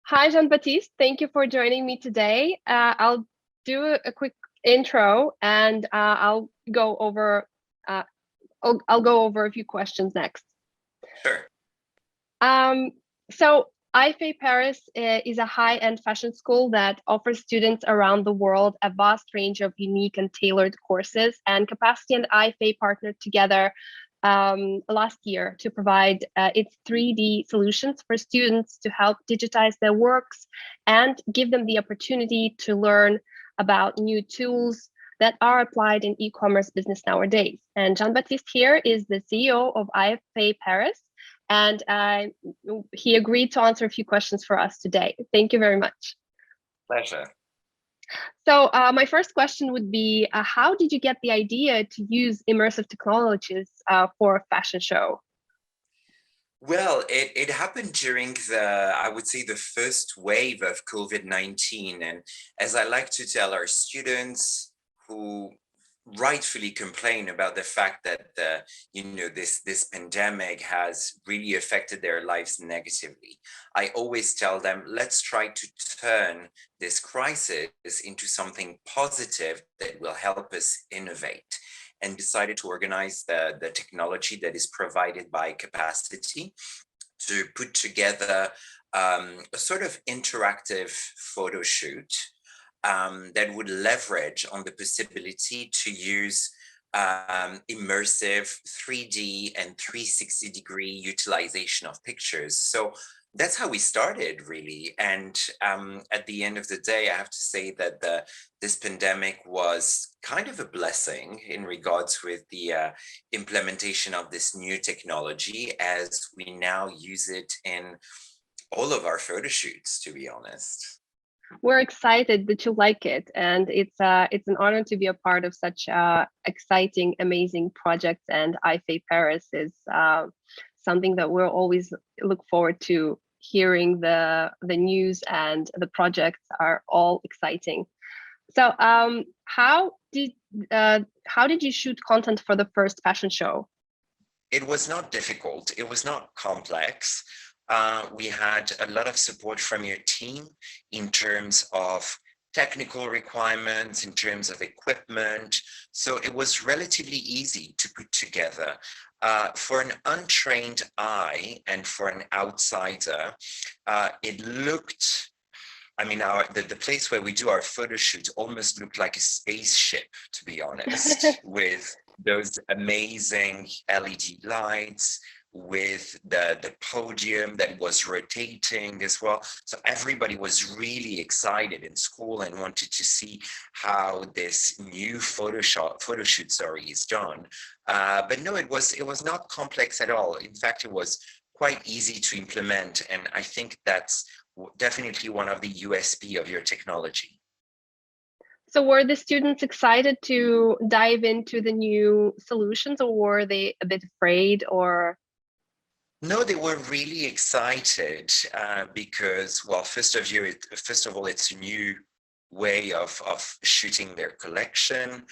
Hi, Jean-Baptiste. Thank you for joining me today. I'll do a quick intro and uh, I'll go over a few questions next. Sure. Um, so IFA Paris is a high-end fashion school that offers students around the world a vast range of unique and tailored courses. And Cappasity and IFA partnered together last year to provide its 3D solutions for students to help digitize their works and give them the opportunity to learn about new tools that are applied in e-commerce business nowadays. And Jean-Baptiste here is the CEO of IFA Paris, and he agreed to answer a few questions for us today. Thank you very much. Pleasure. So my first question would be, how did you get the idea to use immersive technologies for a fashion show? Well, it happened during I would say, the first wave of COVID-19. And as I like to tell our students who rightfully complain about the fact that this pandemic has really affected their lives negatively, I always tell them, let's try to turn this crisis into something positive that will help us innovate, and decided to organize the technology that is provided by Cappasity to put together a sort of interactive photo shoot that would leverage on the possibility to use immersive 3D and 360-degree utilization of pictures. So that's how we started, really. And at the end of the day, I have to say that this pandemic was kind of a blessing in regards with the implementation of this new technology, as we now use it in all of our photo shoots, to be honest. We're excited that you like it, and it's an honor to be a part of such exciting, amazing projects. And IFA Paris is something that we'll always look forward to hearing. The news and the projects are all exciting. So, how did you shoot content for the first fashion show? It was not difficult. It was not complex. We had a lot of support from your team in terms of technical requirements, in terms of equipment. So it was relatively easy to put together. For an untrained eye and for an outsider, it looked, I mean, the place where we do our photo shoots almost looked like a spaceship, to be honest, with those amazing LED lights, with the podium that was rotating as well. So everybody was really excited in school and wanted to see how this new photo shoot, is done. But no, it was not complex at all. In fact, it was quite easy to implement, and I think that's definitely one of the USP of your technology. So were the students excited to dive into the new solutions, or were they a bit afraid? Or No, they were really excited because, well, first of all, it's a new way of shooting their collection.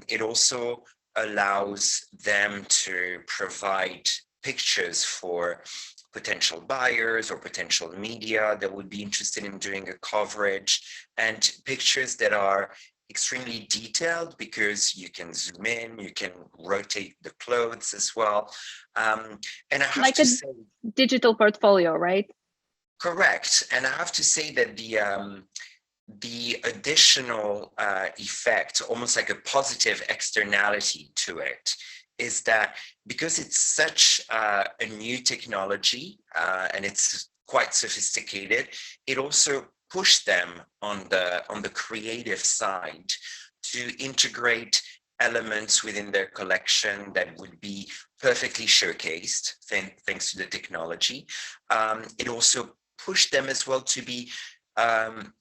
It also allows them to provide pictures for potential buyers or potential media that would be interested in doing a coverage, and pictures that are extremely detailed because you can zoom in, you can rotate the clothes as well. And I have like to a say, digital portfolio, right? correct. And I have to say that the additional effect, almost like a positive externality to it, is that because it's such a new technology and it's quite sophisticated, it also pushed them on the creative side to integrate elements within their collection that would be perfectly showcased thanks to the technology. It also pushed them as well to be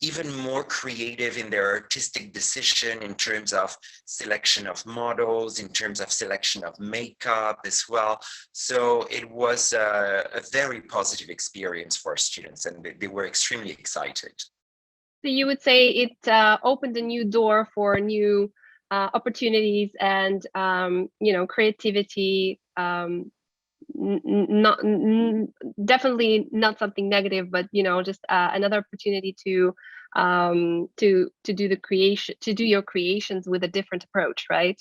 even more creative in their artistic decision in terms of selection of models, in terms of selection of makeup as well. So it was a very positive experience for students, and they were extremely excited. So you would say it opened a new door for new opportunities and creativity not definitely not something negative, but just another opportunity to do your creations with a different approach, right?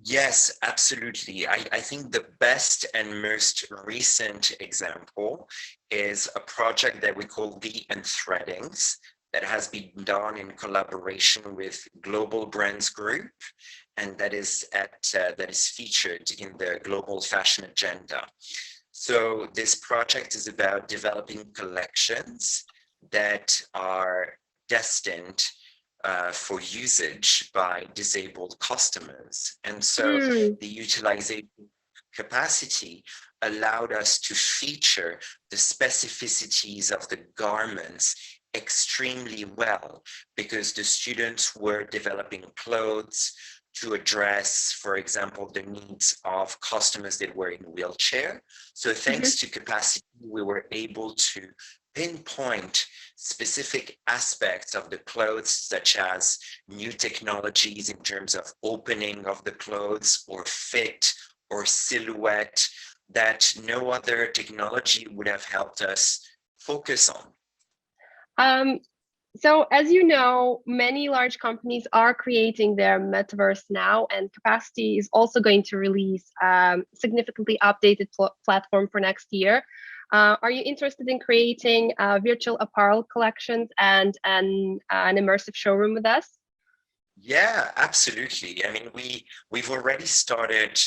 Yes, absolutely. I think the best and most recent example is a project that we call the Unthreadings that has been done in collaboration with Global Brands Group, and that is featured in the Global Fashion Agenda. So this project is about developing collections that are destined for usage by disabled customers. And so the utilization capacity allowed us to feature the specificities of the garments extremely well, because the students were developing clothes to address, for example, the needs of customers that were in wheelchair. So thanks to Cappasity, we were able to pinpoint specific aspects of the clothes, such as new technologies in terms of opening of the clothes or fit or silhouette, that no other technology would have helped us focus on. So as you know, many large companies are creating their metaverse now, and Cappasity is also going to release significantly updated platform for next year. Are you interested in creating virtual apparel collections and an immersive showroom with us? Yeah, absolutely. I mean, we've already started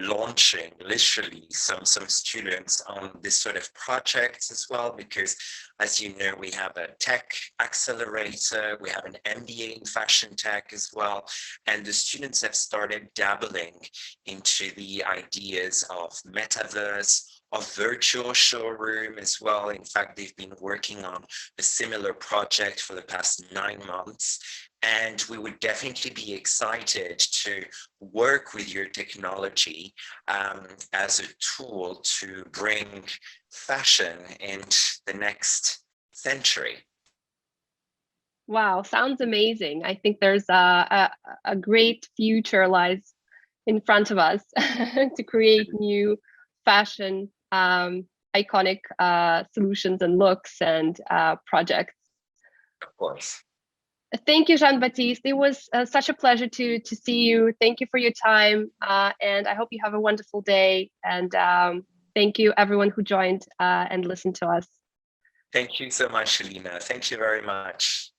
launching literally some students on this sort of projects as well, because as you know, we have a tech accelerator, we have an MBA in fashion tech as well, and the students have started dabbling into the ideas of metaverse, of virtual showroom as well. In fact, they've been working on a similar project for the past 9 months. And we would definitely be excited to work with your technology as a tool to bring fashion into the next century. Wow, sounds amazing. I think there's a great future lies in front of us to create new fashion iconic solutions and looks and projects. Of course. Thank you, Jean-Baptiste. It was such a pleasure to see you. Thank you for your time, and I hope you have a wonderful day. And thank you, everyone who joined and listened to us. Thank you so much, Alina. Thank you very much.